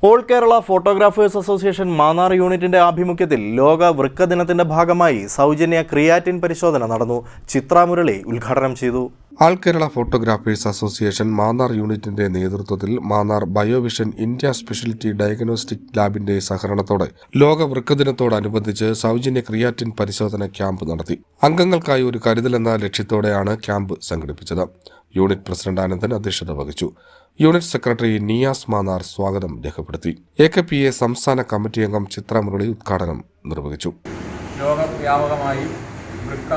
All Kerala photographers association Mannar യൂണിറ്റിന്റെ ആഭിമുഖ്യത്തിൽ ലോക വൃക്ക ദിനത്തിന്റെ ഭാഗമായി സൗജന്യ ക്രിയാറ്റിൻ പരിശോധന നടന്നു. ചിത്ര മുരളി ഉദ്ഘാടനം ചെയ്തു. ആൾ കേരള ഫോട്ടോഗ്രാഫേഴ്സ് അസോസിയേഷൻ മാന്നാർ യൂണിറ്റിന്റെ നേതൃത്വത്തിൽ മാന്നാർ ബയോവിഷൻ ഇന്ത്യ സ്പെഷ്യലിറ്റി ഡയഗ്നോസ്റ്റിക് ലാബിന്റെ സഹകരണത്തോടെ ലോക വൃക്ക ദിനത്തോടനുബന്ധിച്ച് സൗജന്യ ക്രിയാറ്റിൻ പരിശോധന ക്യാമ്പ് നടത്തി. അംഗങ്ങൾക്കായി ഒരു കരുതലെന്ന ലക്ഷ്യത്തോടെയാണ് ക്യാമ്പ് സംഘടിപ്പിച്ചത്. യൂണിറ്റ് പ്രസിഡന്റ് ആനന്ദൻ അധ്യക്ഷത വഹിച്ചു. യൂണിറ്റ് സെക്രട്ടറി നിയാസ് മാന്നാർ സ്വാഗതം രേഖപ്പെടുത്തി. AKPA സംസ്ഥാന കമ്മിറ്റി അംഗം ചിത്ര മുരളി ഉദ്ഘാടനം നിർവഹിച്ചു. ലോകവ്യാപകമായി വൃക്ക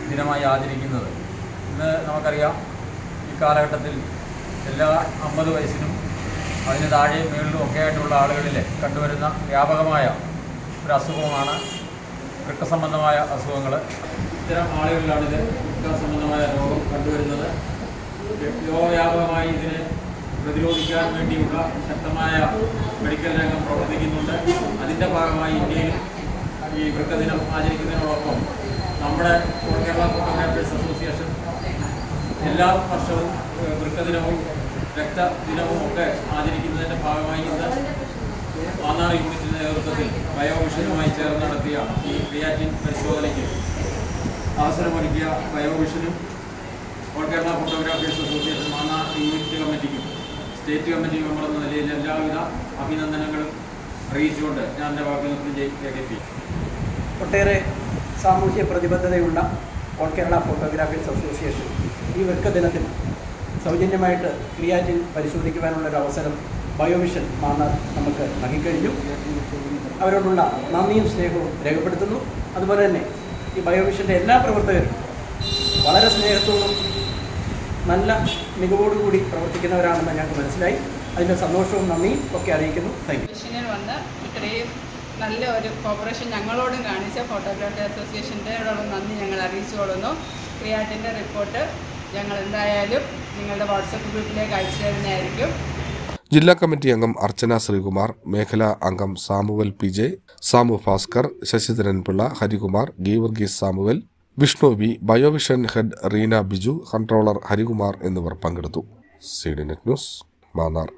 ദിനമായി ആചരിക്കുന്നത് ഇന്ന് നമുക്കറിയാം. ഈ കാലഘട്ടത്തിൽ എല്ലാ 50 വയസ്സിനും അതിന് താഴെയും മേളിലും ഒക്കെ ആയിട്ടുള്ള ആളുകളിൽ കണ്ടുവരുന്ന വ്യാപകമായ ഒരു അസുഖമാണ് വൃക്ക സംബന്ധമായ അസുഖങ്ങൾ. ഇത്തരം ആളുകളിലാണ് ഇത് വൃക്ക സംബന്ധമായ രോഗം കണ്ടുവരുന്നത്. ലോകവ്യാപകമായി ഇതിനെ പ്രതിരോധിക്കാൻ വേണ്ടിയുള്ള ശക്തമായ മെഡിക്കൽ രംഗം പ്രവർത്തിക്കുന്നുണ്ട്. അതിൻ്റെ ഭാഗമായി ഇന്ത്യയിൽ ഈ വൃക്ക ദിനം ആചരിക്കുന്നതിനോടൊപ്പം നമ്മുടെ ഓൾ കേരള ഫോട്ടോഗ്രാഫേഴ്സ് അസോസിയേഷൻ എല്ലാ വർഷവും വൃക്ക ദിനവും രക്തദിനവും ഒക്കെ ആചരിക്കുന്നതിൻ്റെ ഭാഗമായി ഇന്ന് മാന്നാർ യൂണിറ്റിൻ്റെ നേതൃത്വത്തിൽ ബയോവിഷനുമായി ചേർന്ന് നടത്തിയ ഈ ക്രിയാറ്റിൻ പരിശോധനയ്ക്ക് അവസരമൊരുക്കിയ ബയോവിഷനും all Kerala photographers association Mannar unit കമ്മിറ്റിക്കും സ്റ്റേറ്റ് കമ്മിറ്റി മെമ്പർ എന്ന നിലയിൽ എല്ലാവിധ അഭിനന്ദനങ്ങളും അറിയിച്ചുകൊണ്ട് ഞാൻ എൻ്റെ വാക്കുകൾ നിർത്തി. ഒട്ടേറെ സാമൂഹ്യ പ്രതിബദ്ധതയുള്ള ഓൾ കേരള ഫോട്ടോഗ്രാഫേഴ്സ് അസോസിയേഷൻ ഈ വൃക്ക ദിനത്തിൽ സൗജന്യമായിട്ട് ക്രിയാറ്റിൻ പരിശോധിക്കുവാനുള്ളൊരു അവസരം ബയോവിഷൻ മാന്നാർ നമുക്ക് നൽകിക്കഴിഞ്ഞു. അവരോടുള്ള നന്ദിയും സ്നേഹവും രേഖപ്പെടുത്തുന്നു. അതുപോലെ തന്നെ ഈ ബയോവിഷൻ്റെ എല്ലാ പ്രവർത്തകരും വളരെ സ്നേഹത്തോടും നല്ല മികവോടുകൂടി പ്രവർത്തിക്കുന്നവരാണെന്ന് ഞങ്ങൾക്ക് മനസ്സിലായി. അതിൻ്റെ സന്തോഷവും നന്ദിയും ഒക്കെ അറിയിക്കുന്നു. Thank you. വന്ന് ഇത്രയും നല്ല ഒരു കോപ്പറേഷൻ ഞങ്ങളോടും കാണിച്ച ഫോട്ടോഗ്രാഫി അസോസിയേഷൻ്റെയോടുള്ള നന്ദി ഞങ്ങൾ അറിയിച്ചുകൊള്ളുന്നു. ക്രിയാറ്റിൻ്റെ റിപ്പോർട്ട് ഞങ്ങൾ എന്തായാലും നിങ്ങളുടെ വാട്സപ്പ് ഗ്രൂപ്പിലേക്ക് അയച്ചു തരുന്നതായിരിക്കും. ജില്ലാ കമ്മിറ്റി അംഗം അർച്ചന ശ്രീകുമാർ, മേഖലാ അംഗം Samuel PJ, Samu Bhaskar, Sasidharan Pillai, Harikumar, Geevarghese Samuel, Vishnu V, Biovision head Reena Biju, controller Harikumar എന്നിവർ പങ്കെടുത്തു. CDNet news, Mannar.